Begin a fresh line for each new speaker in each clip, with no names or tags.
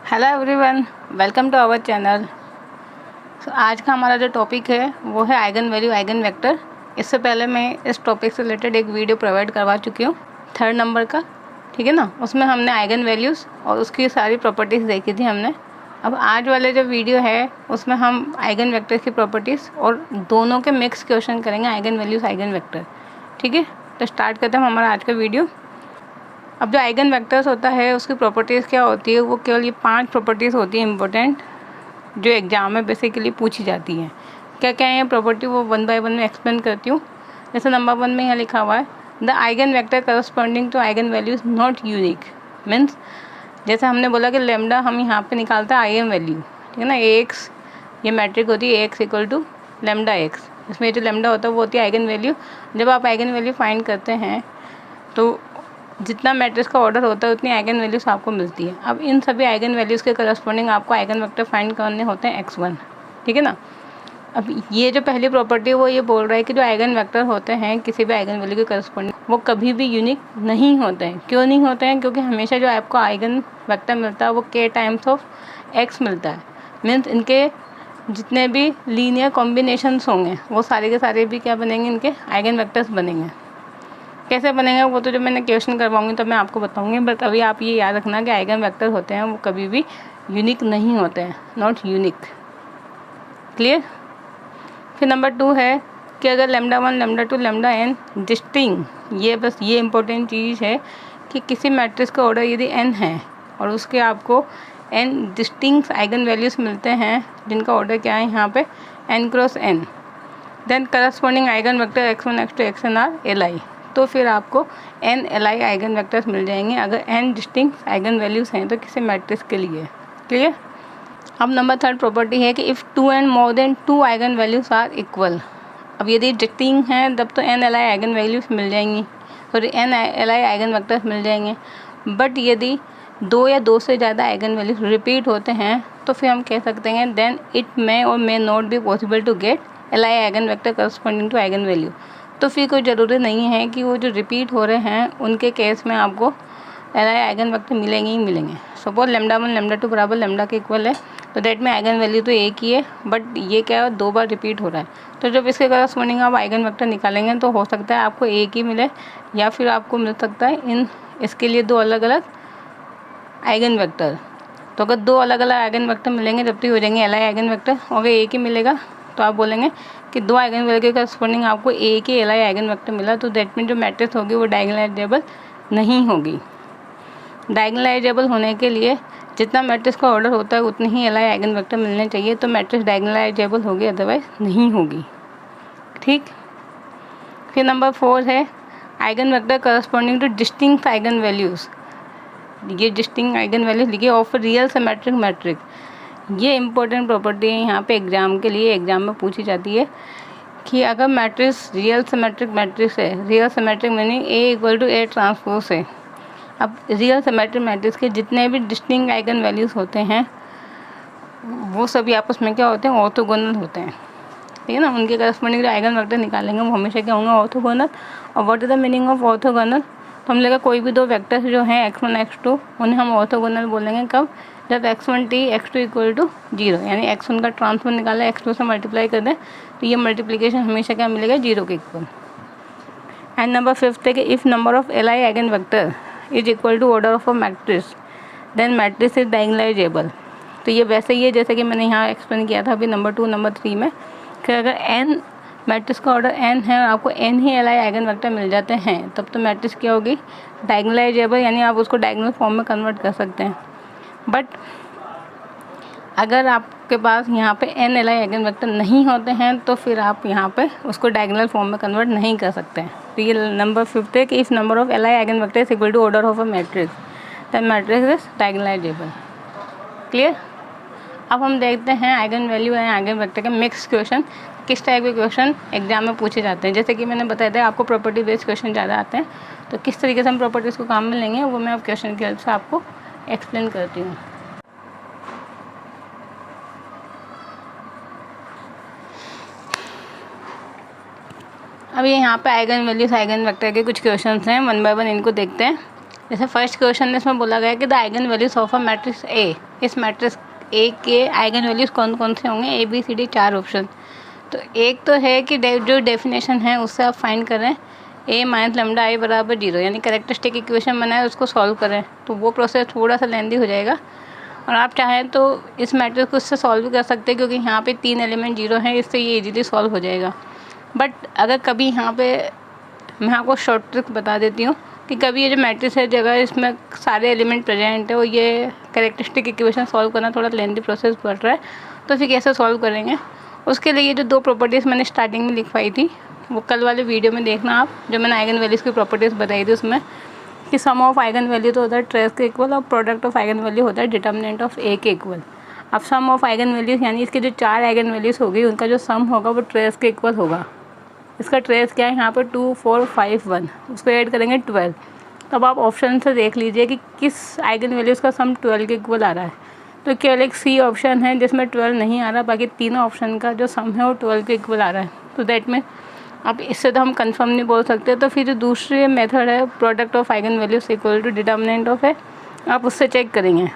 Hello everyone, welcome to our channel. आज का हमारा जो टॉपिक है वो है आइगन वैल्यू आइगन वेक्टर। इससे पहले मैं इस टॉपिक से रिलेटेड एक वीडियो प्रोवाइड करवा चुकी हूँ 3rd नंबर का, ठीक है ना। उसमें हमने आइगन वैल्यूज़ और उसकी सारी प्रॉपर्टीज़ देखी थी हमने। अब आज वाले जो वीडियो है उसमें हम आइगन वेक्टर की प्रॉपर्टीज़ और दोनों के मिक्स क्वेश्चन करेंगे, आइगन वैल्यूज़ आइगन वेक्टर, ठीक है। तो स्टार्ट करते हैं हमारा आज का वीडियो। अब जो आइगन वेक्टर्स होता है उसकी प्रॉपर्टीज़ क्या होती है, वो केवल ये 5 प्रॉपर्टीज़ होती हैं इंपॉर्टेंट, जो एग्जाम में बेसिकली पूछी जाती हैं। क्या क्या है ये प्रॉपर्टी, वो 1 बाय 1 में एक्सप्लेन करती हूँ। जैसे नंबर 1 में यहाँ लिखा हुआ है the eigen vector corresponding to eigen values not unique. Means जैसे हमने बोला कि लेमडा हम यहाँ पे निकालते हैं आइगन वैल्यू, ठीक है ना। एक्स ये मैट्रिक होती है X equal to lambda X, इसमें जो लेमडा होता है वो होती है आइगन वैल्यू। जब आप आइगन वैल्यू फाइंड करते हैं तो जितना मैट्रिक्स का ऑर्डर होता है उतनी आइगन वैल्यूज आपको मिलती है। अब इन सभी आइगन वैल्यूज़ के करस्पॉन्डिंग आपको आइगन वेक्टर फाइंड करने होते हैं x1, ठीक है ना। अब ये जो पहली प्रॉपर्टी है वो ये बोल रहा है कि जो आइगन वेक्टर होते हैं किसी भी आइगन वैल्यू के करस्पॉन्डिंग वो कभी भी यूनिक नहीं होते हैं। क्यों नहीं होते हैं? क्योंकि हमेशा जो आपको आइगन वेक्टर मिलता है वो k टाइम्स ऑफ x मिलता है। मीन्स इनके जितने भी लीनियर कॉम्बिनेशंस होंगे वो सारे के सारे भी क्या बनेंगे, इनके आइगन वेक्टर्स बनेंगे। कैसे बनेगा वो तो जब मैंने क्वेश्चन करवाऊंगी तब मैं आपको बताऊंगी, बट अभी आप ये याद रखना कि आइगन वेक्टर होते हैं वो कभी भी यूनिक नहीं होते हैं, नॉट यूनिक। क्लियर। फिर नंबर 2 है कि अगर lambda 1 lambda 2 lambda n distinct, ये बस ये इंपॉर्टेंट चीज़ है कि किसी मैट्रिक्स का ऑर्डर यदि n है और उसके आपको n डिस्टिंक्ट आइगन वैल्यूज़ मिलते हैं जिनका ऑर्डर क्या है यहाँ पे n cross n, then corresponding eigen vector x1 x2 xn are li, तो फिर आपको n li आइगन वेक्टर्स मिल जाएंगे अगर n डिस्टिंक्ट आइगन वैल्यूज़ हैं तो किसी मैट्रिक्स के लिए। क्लियर। अब नंबर 3rd प्रॉपर्टी है कि if 2 and more than 2 eigen values are equal. अब यदि डिस्टिंक्ट हैं तब तो n li आइगन वैल्यूज़ मिल जाएंगी, sorry n li eigen vectors मिल जाएंगे। बट यदि 2 या 2 से ज़्यादा आइगन वैल्यूज़ रिपीट होते हैं तो फिर हम कह सकते हैं देन इट मे और may not be possible to get li eigen vector corresponding to eigen value. तो फिर कोई ज़रूरी नहीं है कि वो जो रिपीट हो रहे हैं उनके केस में आपको li आइगन वेक्टर मिलेंगे ही मिलेंगे। सपोज लेमडा 1 लेमडा 2 बराबर लेमडा के इक्वल है तो दैट में आइगन वैल्यू तो एक ही है, बट ये क्या है 2 बार रिपीट हो रहा है। तो जब इसके करस्पॉन्डिंग आप आइगन वेक्टर निकालेंगे तो हो सकता है आपको एक ही मिले या फिर आपको मिल सकता है इसके लिए 2 अलग अलग आइगन वेक्टर। तो अगर 2 अलग अलग आइगन वेक्टर मिलेंगे जब तक हो जाएंगे li आइगन वेक्टर। अगर एक ही मिलेगा तो आप बोलेंगे कि 2 आइगन वैल्यू के करस्पॉन्डिंग आपको एक ही li आइगन वेक्टर मिला, तो दैट मीन जो मैट्रिक्स होगी वो डायगोनलाइजेबल नहीं होगी। डायगोनलाइजेबल होने के लिए जितना मैट्रिक्स का ऑर्डर होता है उतने ही li आइगन वेक्टर मिलने चाहिए, तो मैट्रिक्स डायगोनलाइजेबल होगी, अदरवाइज नहीं होगी। ठीक। फिर नंबर 4 है eigen vector corresponding two distinct eigen values. ये डिस्टिंक्ट आइगन वैल्यूज लिखिए ऑफ रियल सिमेट्रिक मैट्रिक। ये इंपॉर्टेंट प्रॉपर्टी है यहाँ पे एग्जाम के लिए, एग्जाम में पूछी जाती है कि अगर मैट्रिक्स रियल सिमेट्रिक मैट्रिक्स है, real symmetric meaning A equal to A transpose है। अब रियल सिमेट्रिक मैट्रिक्स के जितने भी डिस्टिंक्ट आइगन वैल्यूज़ होते हैं वो सभी आपस में क्या होते हैं, ऑर्थोगोनल होते हैं, ठीक है ना। उनके करस्पॉन्डिंग जो आइगन वेक्टर निकालेंगे वो हमेशा क्या होंगे, ऑर्थोगोनल। और what is the meaning of orthogonal, तो हम लेगा कोई भी 2 वेक्टर्स जो हैं x1 x2 उन्हें हम ऑर्थोगोनल बोलेंगे कब, जब x1 t x2 equal to 0, यानी x1 का ट्रांसफर निकाला x2 से मल्टीप्लाई कर दें तो ये मल्टीप्लिकेशन हमेशा क्या मिलेगा, 0 के इक्वल। एंड नंबर 5 है कि if number of li eigen vector is equal to order of a matrix then matrix is diagonalizable. तो ये वैसे ही है जैसे कि मैंने यहाँ एक्सप्लेन किया था अभी नंबर 2 नंबर 3 में कि अगर n मैट्रिक्स का ऑर्डर n है और आपको n ही li आइगन वेक्टर मिल जाते हैं तब तो मैट्रिक्स क्या होगी, डायगोनलाइजेबल, यानी आप उसको डायगोनल फॉर्म में कन्वर्ट कर सकते हैं। बट अगर आपके पास यहाँ पे n li आइगन वेक्टर नहीं होते हैं तो फिर आप यहाँ पे उसको डायगोनल फॉर्म में कन्वर्ट नहीं कर सकते हैं। तो ये नंबर 5 है कि if number of li eigen vector is equal to order of a matrix then matrix is diagonalizable. Clear. अब हम देखते हैं eigen value and eigen vector के मिक्स क्वेश्चन, किस टाइप के क्वेश्चन एग्जाम में पूछे जाते हैं। जैसे कि मैंने बताया था आपको प्रॉपर्टी बेस्ड क्वेश्चन ज़्यादा आते हैं, तो किस तरीके से हम प्रॉपर्टीज़ को काम में लेंगे वो मैं अब क्वेश्चन की हेल्प से आपको एक्सप्लेन करती हूँ। अब ये यहाँ पे आइगन वैल्यूज आइगन वेक्टर के कुछ क्वेश्चंस हैं, 1 बाय 1 इनको देखते हैं। जैसे फर्स्ट क्वेश्चन में इसमें बोला गया कि the eigen values of a matrix A, इस मैट्रिक्स ए के आइगन वैल्यूज कौन कौन से होंगे, A B C D 4 option. तो एक तो है कि जो डेफिनेशन है उससे आप फाइंड करें ए माइनस लेमडा आई बराबर 0, यानी कैरेक्टरिस्टिक इक्वेशन बनाए उसको सॉल्व करें, तो वो प्रोसेस थोड़ा सा लेंदी हो जाएगा। और आप चाहें तो इस मैट्रिक्स को उससे सॉल्व भी कर सकते हैं, क्योंकि यहाँ पे 3 एलिमेंट 0 हैं, इससे ये इजीली सॉल्व हो जाएगा। बट अगर कभी यहाँ पे मैं आपको शॉर्ट ट्रिक बता देती हूँ कि कभी ये जो मैट्रिक्स है जगह इसमें सारे एलिमेंट प्रेजेंट है और ये कैरेक्टरिस्टिक इक्वेशन सॉल्व करना थोड़ा लेंदी प्रोसेस पड़ रहा है, तो फिर कैसे सॉल्व करेंगे। उसके लिए ये जो 2 प्रॉपर्टीज़ मैंने स्टार्टिंग में लिखवाई थी वो कल वाले वीडियो में देखना आप, जो मैंने आइगन वैल्यूज़ की प्रॉपर्टीज़ बताई थी उसमें कि सम ऑफ आइगन वैल्यू तो होता है ट्रेस के इक्वल और प्रोडक्ट ऑफ आइगन वैल्यू होता है डिटर्मिनेंट ऑफ ए के इक्वल। अब सम ऑफ आइगन वैल्यूज़ यानी इसके जो 4 आइगन वैल्यूज़ होगी उनका जो सम होगा वो ट्रेस के इक्वल होगा। इसका ट्रेस क्या है यहाँ पर 2 4 5 1, उसको ऐड करेंगे 12। तब आप ऑप्शन से देख लीजिए कि किस आइगन वैल्यूज़ का सम 12 के इक्वल आ रहा है। तो केवल एक सी ऑप्शन है जिसमें 12 नहीं आ रहा, बाकी तीनों ऑप्शन का जो सम है वो 12 के इक्वल आ रहा है। तो दैट में अब इससे तो हम कंफर्म नहीं बोल सकते। तो फिर जो दूसरी मेथड है product of eigen values equal to determinant of है, आप उससे चेक करेंगे।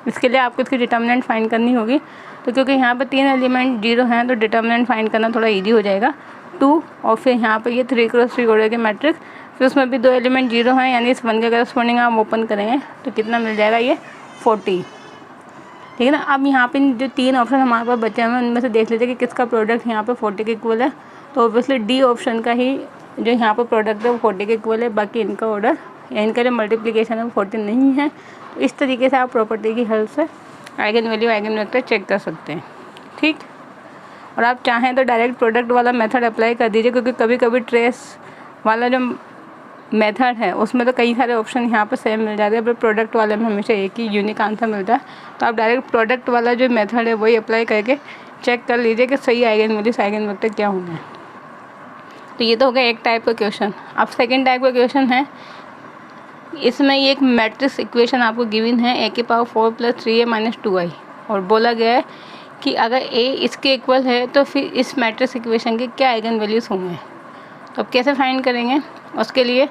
इसके लिए आपको इसकी डिटर्मिनेंट फाइंड करनी होगी। तो क्योंकि यहाँ पे 3 एलिमेंट 0 हैं तो डिटर्मिनेंट फाइंड करना थोड़ा ईजी हो जाएगा 2, और फिर यहाँ पे ये 3 क्रॉस 3 ऑर्डर के मैट्रिक्स, फिर उसमें भी 2 एलिमेंट 0 हैं, यानी इस 1 के करस्पॉन्डिंग आप ओपन करेंगे तो कितना मिल जाएगा, ये 40। ठीक है ना। अब यहाँ पे जो 3 ऑप्शन हमारे पास बचे हुए हैं उनमें से देख लीजिए कि किसका प्रोडक्ट यहाँ पे 40 के इक्वल है। तो ऑब्वियसली डी ऑप्शन का ही जो यहाँ पर प्रोडक्ट है वो 40 के इक्वल है, बाकी इनका ऑर्डर या इनका जो मल्टीप्लिकेशन है वो 40 नहीं है। तो इस तरीके से आप प्रॉपर्टी की हेल्प से eigen value eigen vector check कर सकते हैं। ठीक, और आप चाहें तो डायरेक्ट प्रोडक्ट वाला मेथड अप्लाई कर दीजिए, क्योंकि कभी कभी ट्रेस वाला जो मेथड है उसमें तो कई सारे ऑप्शन यहाँ पर सेम मिल जाते हैं, पर प्रोडक्ट वाले में हमेशा एक ही यूनिक आंसर मिलता है। तो आप डायरेक्ट प्रोडक्ट वाला जो मेथड है वही अप्लाई करके चेक कर लीजिए कि सही आइगन वैल्यूज आइगन वेक्टर क्या होंगे। तो ये तो हो गया एक टाइप का क्वेश्चन। अब सेकेंड टाइप का क्वेश्चन है, इसमें ये एक मैट्रिक्स इक्वेशन आपको गिवन है a की पावर 4 + 3a - 2i, और बोला गया है कि अगर a इसके इक्वल है तो फिर इस मैट्रिक्स इक्वेशन के क्या आइगन वैल्यूज़ होंगे। तो अब कैसे फाइंड करेंगे, उसके लिए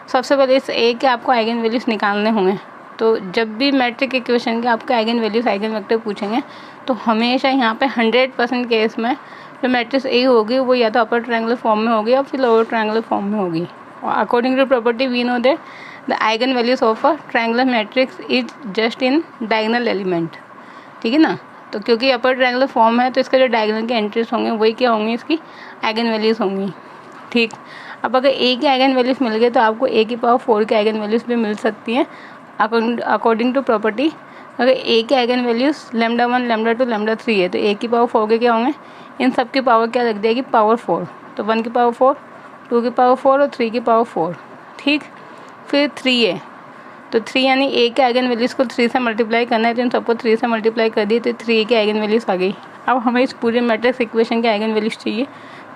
सबसे पहले इस a के आपको आइगन वैल्यूज़ निकालने होंगे। तो जब भी मैट्रिक्स इक्वेशन के आपके आइगन वैल्यूज़ आइगन वेक्टर पूछेंगे तो हमेशा यहाँ पे 100% केस में जो मैट्रिक्स ए होगी वो या तो अपर ट्रायंगुलर फॉर्म में होगी या फिर लोअर ट्रायंगुलर फॉर्म में होगी। और according to property we know that the eigen values of a triangular matrix is just in diagonal element. ठीक है ना। तो क्योंकि अपर ट्रायंगुलर फॉर्म है तो इसका जो डायगोनल के एंट्रीज होंगे वही क्या होंगी, इसकी आइगन वैल्यूज़ होंगी। ठीक, अब अगर ए की आइगन वैल्यूज़ मिल गए तो आपको ए की पावर 4 की आइगन वैल्यूज़ भी मिल सकती हैं अकॉर्डिंग टू प्रॉपर्टी। अगर ए की आइगन वैल्यूज़ λ1 λ2 λ3 है तो ए की पावर 4 के क्या होंगे, इन सब की पावर क्या लग जाएगी, पावर 4। तो 1 की पावर 4, 2 की पावर 4 और 3 की पावर 4। ठीक, फिर 3 है तो 3 यानी ए के आइगन वैल्यूज़ को 3 से मल्टीप्लाई करना है, तो इन सबको 3 से मल्टीप्लाई कर दिए तो 3 की आइगन वैल्यूज़ आ गई। अब हमें इस पूरे मैट्रिक्स इक्वेशन के आइगन वैल्यूज़ चाहिए,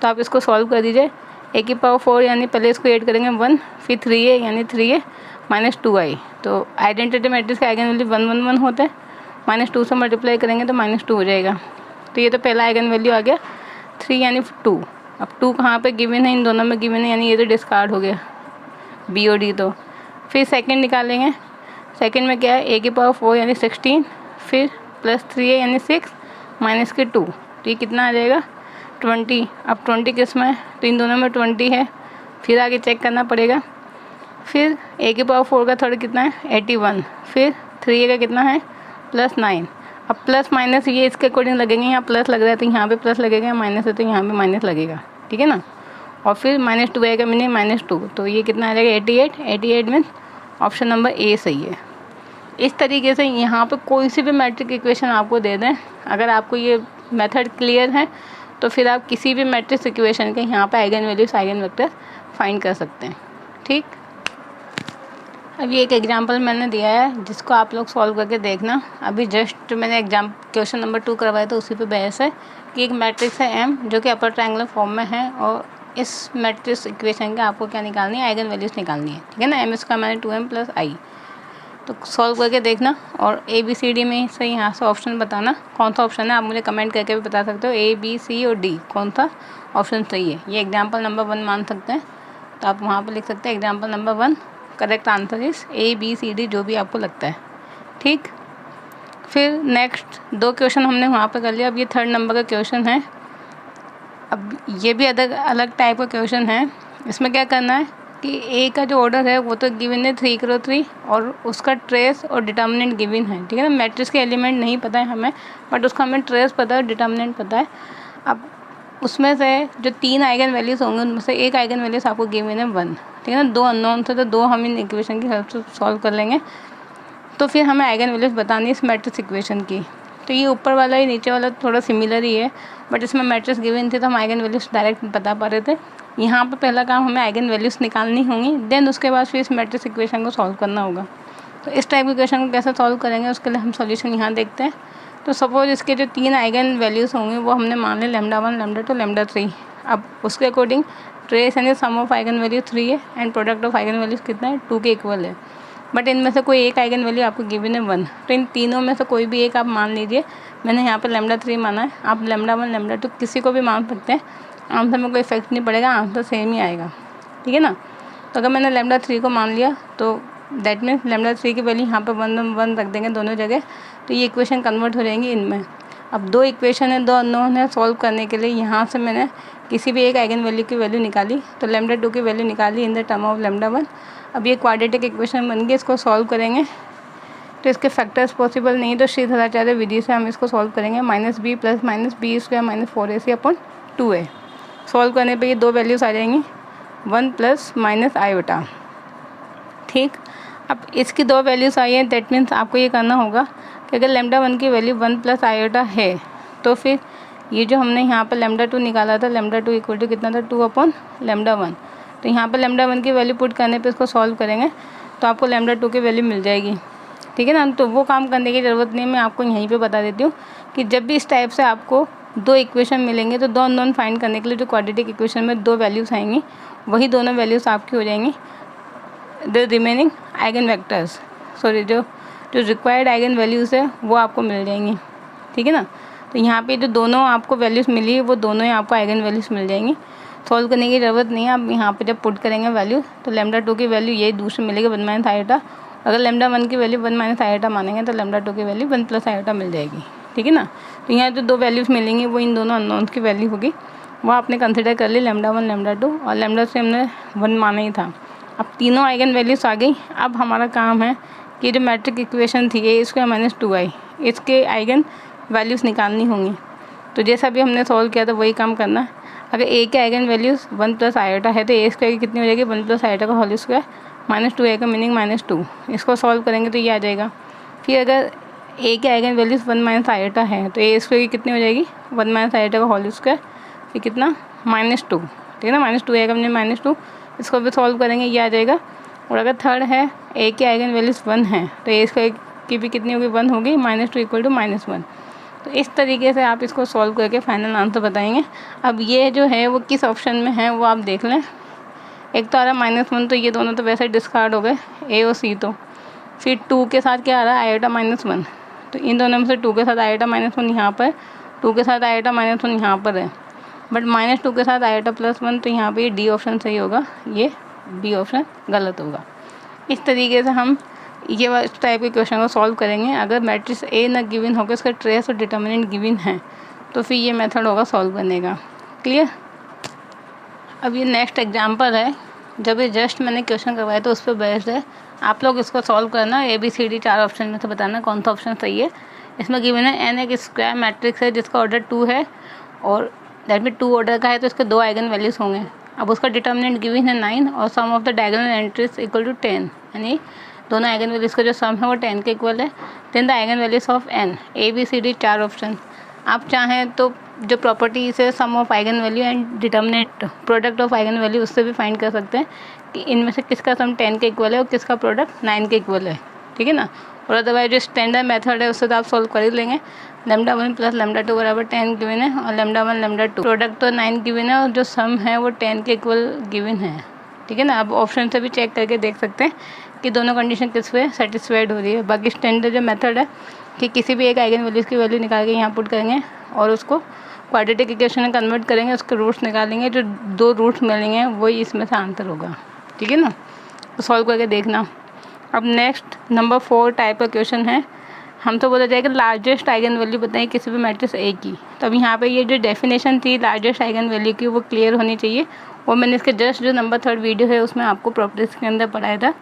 तो आप इसको सॉल्व कर दीजिए। ए की पावर 4 यानी पहले इसको ऐड करेंगे 1, फिर 3a यानी 3a - 2i। तो आइडेंटिटी मैट्रिक्स के आइगन वैल्यू 1 1 1 होते हैं, -2 से मल्टीप्लाई करेंगे तो -2 हो जाएगा। तो ये तो पहला आइगन वैल्यू आ गया 3 यानी 2। अब 2 कहाँ पे गिवन है, इन दोनों में गिवन है, यानी ये तो डिस्कार्ड हो गया बी और डी। तो फिर सेकंड निकालेंगे, सेकंड में क्या है, ए की पावर 4 यानी 16, फिर +3a यानी 6 माइनस के 2, तो ये कितना आ जाएगा 20। अब 20 किस में है, तो इन दोनों में 20 है, फिर आगे चेक करना पड़ेगा। फिर ए की पावर 4 का थर्ड कितना है 81, फिर 3a का कितना है +9। अब प्लस माइनस ये इसके अकॉर्डिंग लगेंगे, यहाँ प्लस लग रहा है तो यहाँ पे प्लस लगेगा, माइनस है तो यहाँ पे माइनस लगेगा। ठीक है ना। और फिर -2 आएगा, मैंने -2, तो ये कितना आ जाएगा 88। 88 मीन्स ऑप्शन नंबर ए सही है। इस तरीके से यहाँ पे कोई सी भी मैट्रिक इक्वेशन आपको दे दें, अगर आपको ये मेथड क्लियर है तो फिर आप किसी भी मैट्रिक्स इक्वेशन के यहाँ पे eigen values eigen vector find कर सकते हैं। ठीक, अब ये एक एग्जांपल मैंने दिया है जिसको आप लोग सॉल्व करके देखना। अभी जस्ट मैंने क्वेश्चन नंबर 2 करवाया था, उसी पे बहस है कि एक मैट्रिक्स है M जो कि अपर ट्रायंगुलर फॉर्म में है, और इस मैट्रिक्स इक्वेशन का आपको क्या निकालनी है, आइगन वैल्यूज निकालनी है। ठीक है ना। M² मैंने 2m + i, तो सॉल्व करके देखना और ABCD में से यहाँ से ऑप्शन बताना कौन सा ऑप्शन है। आप मुझे कमेंट करके भी बता सकते हो A B C और D कौन सा ऑप्शन सही है। ये एग्जाम्पल नंबर 1 मान सकते हैं, तो आप वहाँ पर लिख सकते हैं एग्जाम्पल नंबर 1 करेक्ट आंसर इस ABCD, जो भी आपको लगता है। ठीक, फिर नेक्स्ट 2 क्वेश्चन हमने वहाँ पे कर लिया। अब ये 3rd नंबर का क्वेश्चन है। अब ये भी अलग टाइप का क्वेश्चन है। इसमें क्या करना है कि ए का जो ऑर्डर है वो तो गिवन है 3 × 3 और उसका ट्रेस और डिटर्मिनेंट गिवन है। ठीक है ना, मैट्रिक्स के एलिमेंट नहीं पता है हमें, बट उसका हमें ट्रेस पता है, डिटर्मिनेंट पता है। अब उसमें से जो 3 आइगन वैल्यूज़ होंगे उनमें से एक आइगन वैल्यूज़ आपको गिवन है 1। ठीक है ना, 2 अननोन थे तो 2 हम इन इक्वेशन की हेल्प से सॉल्व कर लेंगे। तो फिर हमें आइगन वैल्यूज़ बतानी है इस मैट्रिक्स इक्वेशन की। तो ये ऊपर वाला ही नीचे वाला थोड़ा सिमिलर ही है, बट इसमें मैट्रिक्स गिवन थी तो हम आइगन वैल्यूज़ डायरेक्ट बता पा रहे थे। यहाँ पे पहला काम हमें आइगन वैल्यूज़ निकालनी होंगी, देन उसके बाद फिर इस मैट्रिक्स इक्वेशन को सॉल्व करना होगा। तो इस टाइप के क्वेश्चन को कैसे सॉल्व करेंगे उसके लिए हम सॉल्यूशन यहाँ देखते हैं। तो सपोज इसके जो 3 आइगन वैल्यूज़ होंगे वो हमने मान लिया λ1, λ2, λ3। अब उसके अकॉर्डिंग ट्रेस यानी सम ऑफ आइगन वैल्यू 3 है and product of eigen values कितना है, 2 के इक्वल है। बट इनमें से कोई एक आइगन वैल्यू आपको गिवन है 1, तो इन तीनों में से कोई भी एक आप मान लीजिए। मैंने यहाँ पे λ3 माना है, आप λ1, λ2 किसी को भी मान सकते हैं, आंसर में कोई इफेक्ट नहीं पड़ेगा, आंसर सेम ही आएगा। ठीक है ना, तो अगर मैंने λ3 को मान लिया तो दैट मीन्स λ3 की वैल्यू यहाँ पे 1 रख देंगे दोनों जगह, तो ये इक्वेशन कन्वर्ट हो जाएंगी इनमें। अब 2 इक्वेशन है, 2 अननोन है, सॉल्व करने के लिए यहाँ से मैंने किसी भी एक आइगन वैल्यू की वैल्यू निकाली, तो λ2 की वैल्यू निकाली इन द टर्म ऑफ λ1। अब ये क्वाड्रेटिक इक्वेशन बन गई, इसको सॉल्व करेंगे तो इसके फैक्टर्स पॉसिबल नहीं, तो श्रीधराचार्य विधि से हम इसको सॉल्व करेंगे। -b + -b² - 4ac/2a। सॉल्व करने पे ये 2 वैल्यूज़ आ जाएंगी, 1 + -i। ठीक, अब इसकी 2 वैल्यूज़ आई हैं, दैट मीन्स आपको ये करना होगा कि अगर λ1 की वैल्यू 1 + i है तो फिर ये जो हमने यहाँ पर λ2 निकाला था, λ2 = कितना था, 2/λ1। तो यहाँ पर λ1 की वैल्यू पुट करने पे इसको सॉल्व करेंगे तो आपको λ2 की वैल्यू मिल जाएगी। ठीक है ना, तो वो काम करने की ज़रूरत नहीं है, मैं आपको यहीं पे बता देती हूँ कि जब भी इस टाइप से आपको 2 इक्वेशन मिलेंगे तो 2 अननोन फाइंड करने के लिए जो क्वाड्रेटिक इक्वेशन में 2 वैल्यूज़ आएंगी वही दोनों वैल्यूज़ आपकी हो जाएंगी the remaining eigen vectors, sorry जो रिक्वायर्ड आइगन वैल्यूज़ है वो आपको मिल जाएंगी। ठीक है ना, तो यहाँ पे जो दोनों आपको वैल्यूज़ मिली है वो दोनों ही आपको आइगन वैल्यूज़ मिल जाएंगी। सॉल्व करने की ज़रूरत नहीं है। आप यहाँ पे जब पुट करेंगे वैल्यू तो λ2 की वैल्यू ये दूसरी मिलेगी 1 - i। अगर λ1 की वैल्यू 1 - i मानेंगे तो λ2 की वैल्यू 1 + i मिल जाएगी। ठीक है ना, तो यहाँ जो 2 वैल्यूज़ मिलेंगी वो इन दोनों अननोन्स की वैल्यू होगी, वो आपने कंसिडर कर ली λ1, λ2 और λ3 हमने 1 माना ही था। अब तीनों आइगन वैल्यूज़ आ गई। अब हमारा काम है कि जो मैट्रिक इक्वेशन थी a² - 2i, इसके आइगन वैल्यूज़ निकालनी होंगी। तो जैसा भी हमने सॉल्व किया था वही काम करना है। अगर a के आइगन वैल्यूज़ 1 + i है तो a² की कितनी हो जाएगी, 1 + i का होल स्क्वायर -2a का मीनिंग -2। इसको सॉल्व करेंगे तो ये आ जाएगा। फिर अगर a के आइगन वैल्यूज़ 1 - i है तो a² की कितनी हो जाएगी, 1 - i का होल स्क्वायर, फिर कितना -2। ठीक है ना, -2a का मीनिंग -2। इसको भी सॉल्व करेंगे ये आ जाएगा। और अगर थर्ड है a के आइगन वैल्यूज़ 1 है तो a² की भी कितनी होगी, 1 होगी, -2 = -1। तो इस तरीके से आप इसको सॉल्व करके फाइनल आंसर बताएंगे। अब ये जो है वो किस ऑप्शन में है वो आप देख लें। एक तो आ रहा है -1, तो ये दोनों तो वैसे डिस्कार्ड हो गए, a और c। तो फिर 2 के साथ क्या आ रहा है, i-1। तो इन दोनों में से 2 के साथ i-1 यहाँ पर, 2 के साथ i-1 यहाँ पर है, बट -2 के साथ i+1, तो यहाँ पर ये डी ऑप्शन सही होगा, ये बी ऑप्शन गलत होगा। इस तरीके से हम ये इस टाइप के क्वेश्चन को सॉल्व करेंगे। अगर मैट्रिक्स ए ना गिवन होगा, इसका ट्रेस और डिटर्मिनेंट गिवन है, तो फिर ये मेथड होगा सॉल्व करने का। क्लियर। अब ये नेक्स्ट एग्जांपल है, जब ये जस्ट मैंने क्वेश्चन करवाया तो उस पर बेस्ड है। आप लोग इसको सॉल्व करना, ABCD 4 ऑप्शन में से बताना कौन सा ऑप्शन सही है। इसमें गिवन है n एक स्क्वायर मैट्रिक्स है जिसका ऑर्डर 2 है और दैट मीन 2 ऑर्डर का है, तो इसके 2 आइगन वैल्यूज़ होंगे। अब उसका डिटर्मिनेंट गिवन है 9 और सम ऑफ द डायगोनल एंट्रीज = 10, यानी दोनों आइगन वैल्यूज़ का जो सम है वो 10 के इक्वल है। Then the eigen values of n, ABCD 4 option. आप चाहें तो जो प्रॉपर्टीज़ है sum of eigen value and determinant product of eigen value, उससे भी फाइंड कर सकते हैं कि इनमें से किसका सम 10 के इक्वल है और किसका प्रोडक्ट 9 के इक्वल है। ठीक है ना, और अदरवाइज जो स्टैंडर्ड मेथड है उससे तो आप सॉल्व कर ही लेंगे। λ1 + λ2 = 10 गिवन है और λ1 λ2 प्रोडक्ट तो 9 गिवन है और जो सम है वो 10 के इक्वल गिवन है। ठीक है ना, अब ऑप्शन से भी चेक करके देख सकते हैं कि दोनों कंडीशन किस पे सेटिस्फाइड हो रही है। बाकी स्टैंडर्ड जो मेथड है कि किसी भी एक आइगन वैल्यूज़ की वैल्यू निकाल के यहाँ पुट करेंगे और उसको क्वाड्रेटिक इक्वेशन में कन्वर्ट करेंगे, उसके रूट्स निकालेंगे, जो 2 रूट्स मिलेंगे वही इसमें से आंसर होगा। ठीक है ना, सॉल्व करके देखना। अब नेक्स्ट नंबर 4 टाइप का क्वेश्चन है। हम तो बोला जाएगा लार्जेस्ट आइगन वैल्यू बताइए किसी भी मैट्रिक्स ए की। तो अब यहाँ पे ये जो डेफिनेशन थी लार्जेस्ट आइगन वैल्यू की वो क्लियर होनी चाहिए, और मैंने इसके जस्ट जो नंबर 3 वीडियो है उसमें आपको प्रॉपर्टीज़ के अंदर पढ़ाया था।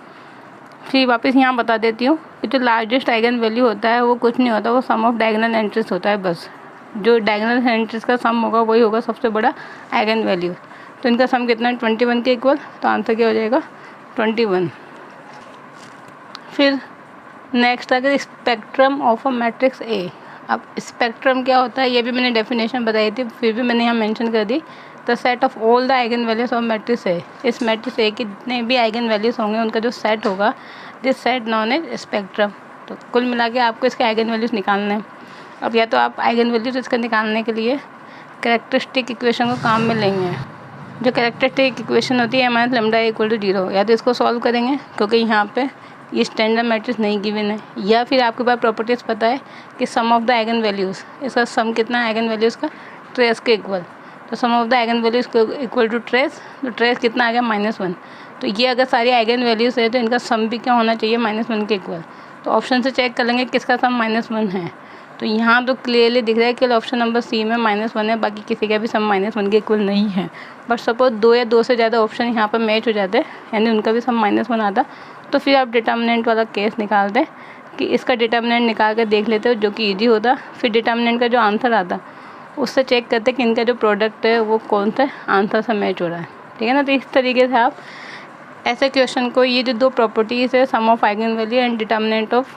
फिर वापस यहाँ बता देती हूँ कि जो लार्जेस्ट आइगन वैल्यू होता है वो कुछ नहीं होता, वो सम ऑफ डायगोनल एंट्रीज होता है। बस जो डायगोनल एंट्रीज का सम होगा वही होगा सबसे बड़ा आइगन वैल्यू। तो इनका सम कितना है 21 के इक्वल, तो आंसर क्या हो जाएगा 21। फिर नेक्स्ट अगर spectrum of a matrix A. अब स्पेक्ट्रम क्या होता है ये भी मैंने डेफिनेशन बताई थी, फिर भी मैंने यहाँ मेंशन कर दी। The set of all the eigen values of matrix A. इस मैट्रिक्स ए के जितने भी आइगन वैल्यूज होंगे उनका जो सेट होगा, this set known as spectrum. तो कुल मिला के आपको इसके आइगन वैल्यूज निकालने हैं। अब या तो आप आइगन वैल्यूज इसका निकालने के लिए कैरेक्टरिस्टिक इक्वेशन को काम में लेंगे। जो कैरेक्टरिस्टिक इक्वेशन होती है माइनस लैम्डा इक्वल टू 0, या तो इसको सॉल्व करेंगे क्योंकि यहाँ पे ये स्टैंडर्ड मैट्रिक्स नहीं गिवन है, या फिर आपके पास प्रॉपर्टीज़ पता है कि sum of the eigen values, इसका सम कितना है आइगन वैल्यूज़ का ट्रेस के इक्वल। तो sum of the eigen values equal to trace, तो ट्रेस कितना आ गया -1। तो ये अगर सारी आइगन वैल्यूज़ है तो इनका सम भी क्या होना चाहिए -1 के इक्वल। तो ऑप्शन से चेक कर लेंगे किसका सम -1 है। तो यहाँ तो क्लियरली दिख रहा है कि ऑप्शन नंबर सी में -1 है, बाकी किसी का भी सम -1 के इक्वल नहीं है। बट सपोज 2 या 2 से ज़्यादा ऑप्शन यहाँ पर मैच हो जाते हैं, यानी उनका भी सम -1 आता, तो फिर आप डिटर्मिनेंट वाला केस निकाल दें कि इसका डिटर्मिनेंट निकाल कर देख लेते हो, जो कि ईजी होता। फिर डिटर्मिनेंट का जो आंसर आता उससे चेक करते कि इनका जो प्रोडक्ट है वो कौन सा आंसर से मैच हो रहा है, ठीक है ना। तो इस तरीके से आप ऐसे क्वेश्चन को, ये जो 2 प्रॉपर्टीज़ है sum of eigen value and determinant of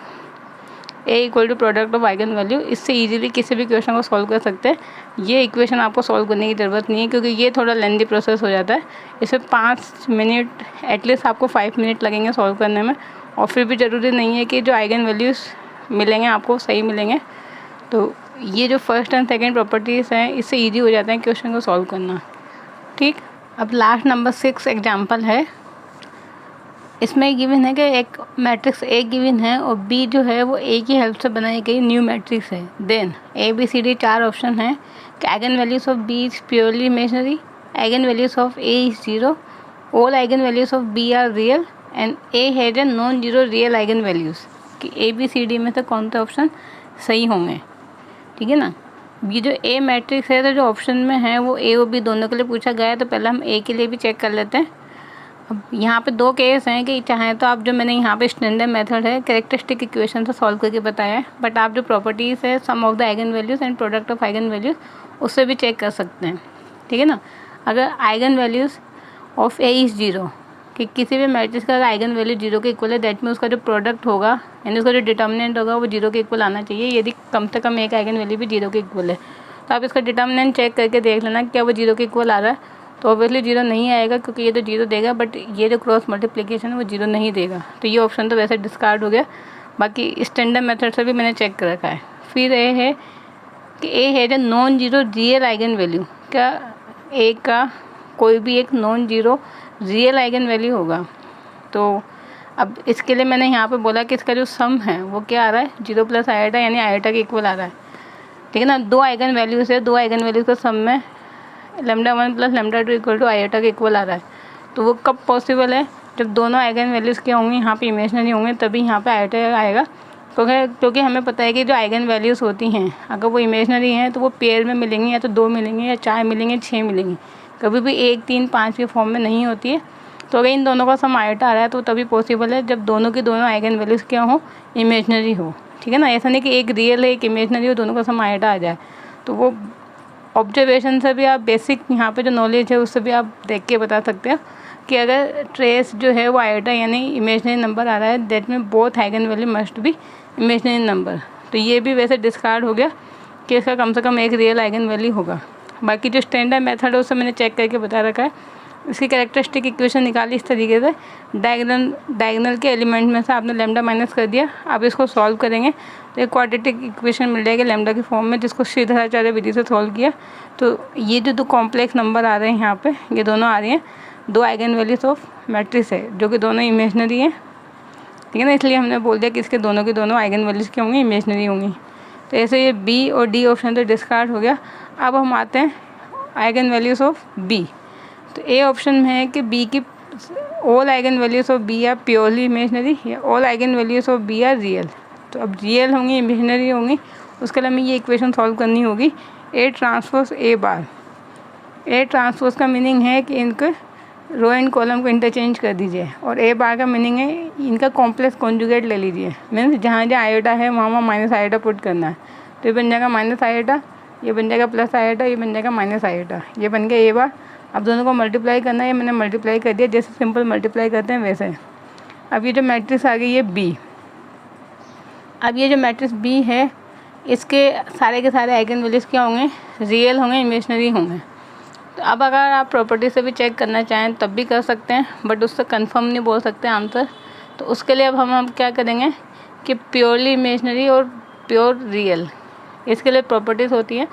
A equal to product of eigen value, इससे इजीली किसी भी क्वेश्चन को सॉल्व कर सकते हैं। ये इक्वेशन आपको सॉल्व करने की ज़रूरत नहीं है क्योंकि ये थोड़ा लेंदी प्रोसेस हो जाता है। इसमें 5 मिनट एटलीस्ट आपको 5 मिनट लगेंगे सॉल्व करने में, और फिर भी ज़रूरी नहीं है कि जो आइगन वैल्यूज़ मिलेंगे आपको सही मिलेंगे। तो ये जो फर्स्ट एंड सेकेंड प्रॉपर्टीज़ हैं इससे ईजी हो जाता है क्वेश्चन को सॉल्व करना, ठीक। अब लास्ट नंबर 6 एग्जाम्पल है। इसमें गिवन है कि एक मैट्रिक्स ए गिवन है और बी जो है वो ए की हेल्प से बनाई गई न्यू मैट्रिक्स है। Then A B C D 4 option है कि eigen values of B is purely imaginary, eigen values of A is 0, all eigen values of B are real and A has a non zero real eigen values. कि A B C D में से कौन से option सही होंगे, ठीक है ना। ये जो ए मैट्रिक्स है तो जो ऑप्शन में है वो ए और बी दोनों के लिए पूछा गया है, तो पहले हम ए के लिए भी चेक कर लेते हैं। अब यहाँ पे 2 केस हैं कि चाहे तो आप जो मैंने यहाँ पे स्टैंडर्ड मेथड है कैरेक्टरिस्टिक इक्वेशन से सॉल्व करके बताया है, बट आप जो प्रॉपर्टीज़ है sum of the eigen values and product of eigen values उससे भी चेक कर सकते हैं, ठीक है ना। अगर eigen values of A is 0, कि किसी भी मैट्रिक्स का अगर आइगन वैल्यू 0 के इक्वल है, दैट में उसका जो प्रोडक्ट होगा यानी उसका जो डिटर्मिनेंट होगा वो 0 के इक्वल आना चाहिए, यदि कम से कम एक आइगन वैल्यू भी 0 के इक्वल है। तो आप इसका डिटर्मिनेंट चेक करके देख लेना क्या वो 0 के इक्वल आ रहा है। तो ऑब्वियसली 0 नहीं आएगा क्योंकि ये तो 0 देगा, बट ये जो क्रॉस मल्टीप्लिकेशन है वो 0 नहीं देगा, तो ये ऑप्शन तो वैसे डिस्कार्ड हो गया। बाकी स्टैंडर्ड मेथड से भी मैंने चेक कर रखा है। फिर ए है कि ए है जो non zero real eigen value, क्या ए का कोई भी एक non zero real eigen value होगा। तो अब इसके लिए मैंने यहाँ पे बोला कि इसका जो सम है वो क्या आ रहा है 0 प्लस आयोटा, यानी आयोटा के इक्वल आ रहा है, ठीक है ना। 2 आइगन वैल्यूज़ है, 2 आइगन वैल्यूज़ का सम में λ1 प्लस λ2 इक्वल टू आयोटा के इक्वल आ रहा है। तो वो कब पॉसिबल है, जब दोनों आइगन वैल्यूज़ क्या होंगी यहाँ पे इमेजिनरी होंगे, तभी यहाँ पे आयोटा आएगा। क्योंकि हमें पता है कि जो आइगन वैल्यूज़ होती हैं अगर वो इमेजिनरी हैं तो वो पेयर में मिलेंगी, या तो 2 मिलेंगे या 4 मिलेंगे 6 मिलेंगी, कभी भी 1 3 5 के फॉर्म में नहीं होती है। तो अगर इन दोनों का सम आयोटा आ रहा है तो तभी पॉसिबल है जब दोनों की दोनों आइगन वैल्यूज़ क्या हो, इमेजिनरी हो, ठीक है ना। ऐसा नहीं कि एक रियल है एक इमेजिनरी हो, दोनों का सम आयोटा आ जाए। तो वो ऑब्जर्वेशन से भी आप बेसिक यहाँ पे जो नॉलेज है उससे भी आप देख के बता सकते हो कि अगर ट्रेस जो है वो आयोटा यानी इमेजिनरी नंबर आ रहा है, दैट में both eigen value must be imaginary number. तो ये भी वैसे डिस्कार्ड हो गया कि इसका कम से कम एक रियल आइगन वैल्यू होगा। बाकी जो स्टैंडर्ड मेथड है उससे मैंने चेक करके बता रखा है। इसकी कैरेक्टरिस्टिक इक्वेशन निकाली इस तरीके से, डायगोनल के एलिमेंट में से आपने लैम्डा माइनस कर दिया। अब इसको सॉल्व करेंगे तो एक क्वाड्रेटिक इक्वेशन मिल जाएगी लैम्डा की फॉर्म में, जिसको श्रीधराचार्य विधि से सॉल्व किया। तो ये जो 2 कॉम्प्लेक्स नंबर आ रहे हैं यहाँ पे, ये दोनों आ रही हैं 2 आइगन वैल्यूज ऑफ मैट्रिक्स है जो कि दोनों इमेजिनरी हैं, ठीक है ना। इसलिए हमने बोल दिया कि इसके दोनों की दोनों आइगन वैल्यूज़ क्या होंगी, इमेजिनरी होंगी। तो ऐसे ये बी और डी ऑप्शन तो डिस्कार्ड हो गया। अब हम आते हैं आइगन वैल्यूज़ ऑफ बी। तो ए ऑप्शन में है कि बी की all eigen values of B are purely imaginary या all eigen values of B are real. तो अब रियल होंगी, इमेजनरी होंगी, उसके लिए हमें ये इक्वेशन सॉल्व करनी होगी। A transpose A bar, A transpose का मीनिंग है कि इनके रो एंड कॉलम को इंटरचेंज कर दीजिए, और ए बार का मीनिंग है इनका कॉम्प्लेक्स कॉन्जुगेट ले लीजिए। मीन्स जहाँ जहाँ आयोटा है वहाँ वहाँ माइनस आयोटा पुट करना है। तो ये बन जाएगा माइनस आयोटा, ये बन जाएगा प्लस आयोटा, ये बन जाएगा माइनस आयोटा, ये बन गया ए बार। अब दोनों को मल्टीप्लाई करना है, ये मैंने मल्टीप्लाई कर दिया, जैसे सिंपल मल्टीप्लाई करते हैं वैसे। अब ये जो मैट्रिक्स आ गई ये बी, अब ये जो मैट्रिक्स बी है इसके सारे के सारे आइगन वैल्यूज़ क्या होंगे, रियल होंगे, इमेजनरी होंगे। तो अब अगर आप प्रॉपर्टी से भी चेक करना चाहें तब भी कर सकते हैं, बट उससे कंफर्म नहीं बोल सकते आंसर। तो उसके लिए अब हम क्या करेंगे कि प्योरली इमेजनरी और प्योर रियल, इसके लिए प्रॉपर्टीज़ होती हैं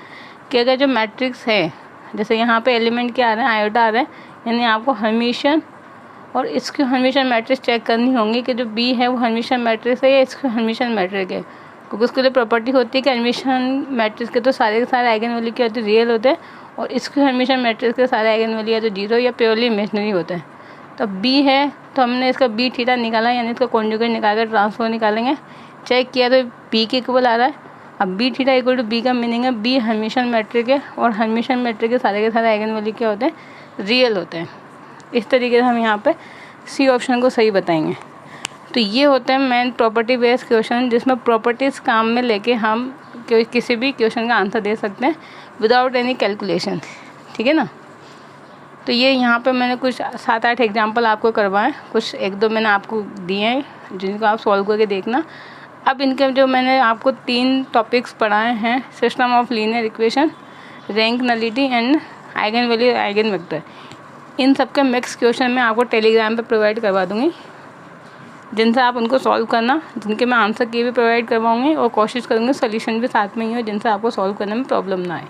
कि अगर जो मैट्रिक्स है, जैसे यहाँ पे एलिमेंट क्या आ रहे हैं, आयोटा आ रहे हैं, यानी आपको हर्मिशियन और इसकी हर्मिशियन मैट्रिक्स चेक करनी होंगी कि जो बी है वो हर्मिशियन मैट्रिक्स है या इसकी हर्मिशियन मैट्रिक्स है। क्योंकि उसके लिए प्रॉपर्टी होती है कि हर्मिशियन मैट्रिक्स के तो सारे के सारे आइगन वैल्यू क्या होते हैं, रियल होते हैं, और इसकी हर्मिशियन मैट्रिक्स के सारे आइगन वैल्यू या तो जीरो या प्योरली इमेजनरी होते हैं। तो बी है तो हमने इसका बी थीटा निकाला, यानी इसका कॉन्जुगेट निकाल कर ट्रांसफर निकालेंगे। चेक किया तो बी के इक्वल आ रहा है। अब B theta equal to B का मीनिंग है बी हर्मिशियन मैट्रिक है, और हर्मिशियन मैट्रिक के सारे आइगन वैल्यू क्या होते हैं, रियल होते हैं। इस तरीके से हम यहाँ पे सी ऑप्शन को सही बताएंगे। तो ये होते हैं मेन प्रॉपर्टी बेस्ड क्वेश्चन, जिसमें प्रॉपर्टीज़ काम में लेके हम किसी भी क्वेश्चन का आंसर दे सकते हैं विदाउट एनी कैलकुलेशन, ठीक है ना। तो ये यहाँ पे मैंने कुछ 7-8 एग्जांपल आपको करवाएं, कुछ 1-2 मैंने आपको दिए हैं जिनको आप सॉल्व करके देखना। अब इनके जो मैंने आपको 3 टॉपिक्स पढ़ाए हैं, system of linear equation, rank nullity and eigen value eigen vector, इन सब के मिक्स क्वेश्चन मैं आपको टेलीग्राम पे प्रोवाइड करवा दूँगी, जिनसे आप उनको सॉल्व करना, जिनके मैं आंसर की भी प्रोवाइड करवाऊँगी और कोशिश करूँगी सोल्यूशन भी साथ में ही हो, जिनसे आपको सॉल्व करने में प्रॉब्लम ना आए,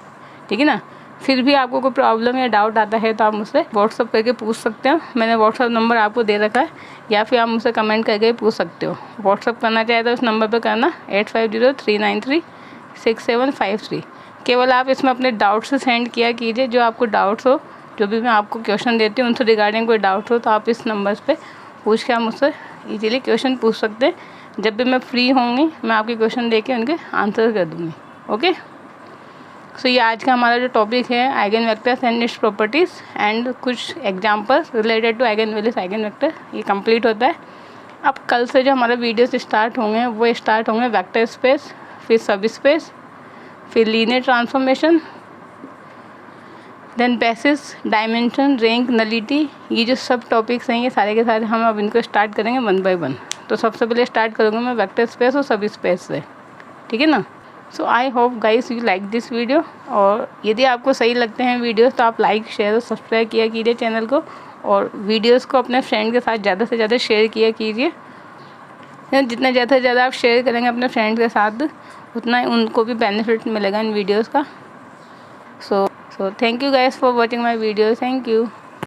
ठीक है ना। फिर भी आपको कोई प्रॉब्लम या डाउट आता है तो आप मुझसे व्हाट्सअप करके पूछ सकते हो, मैंने व्हाट्सअप नंबर आपको दे रखा है, या फिर आप मुझसे कमेंट करके पूछ सकते हो। व्हाट्सअप करना चाहे तो उस नंबर पर करना 8503936753। केवल आप इसमें अपने डाउट्स सेंड किया कीजिए, जो आपको डाउट्स हो, जो भी मैं आपको क्वेश्चन देती हूँ उनसे रिगार्डिंग कोई डाउट हो तो आप इस नंबर पे पूछ के आप मुझसे इजीली क्वेश्चन पूछ सकते हैं। जब भी मैं फ्री होंगी मैं आपके क्वेश्चन देके उनके आंसर कर दूँगी। ओके, सो ये आज का हमारा जो टॉपिक है eigen vectors and its properties and कुछ examples related to eigen values eigen vector, ये कंप्लीट होता है। अब कल से जो हमारे वीडियोस स्टार्ट होंगे वो स्टार्ट होंगे वेक्टर स्पेस, फिर सब स्पेस, फिर linear transformation, then basis, dimension, rank, nullity, ये जो सब टॉपिक्स हैं ये सारे के सारे हम अब इनको स्टार्ट करेंगे 1 बाय 1। तो सबसे पहले स्टार्ट करूँगा मैं वेक्टर स्पेस और सब स्पेस से, ठीक है ना। So I hope guys you like this video, और यदि आपको सही लगते हैं वीडियोस तो आप लाइक शेयर और सब्सक्राइब किया कीजिए चैनल को, और वीडियोस को अपने फ्रेंड के साथ ज़्यादा से ज़्यादा शेयर किया कीजिए। जितना ज़्यादा से ज़्यादा आप शेयर करेंगे अपने फ्रेंड के साथ उतना उनको भी बेनिफिट मिलेगा इन वीडियोज़ का। So thank you guys for watching my video, thank you.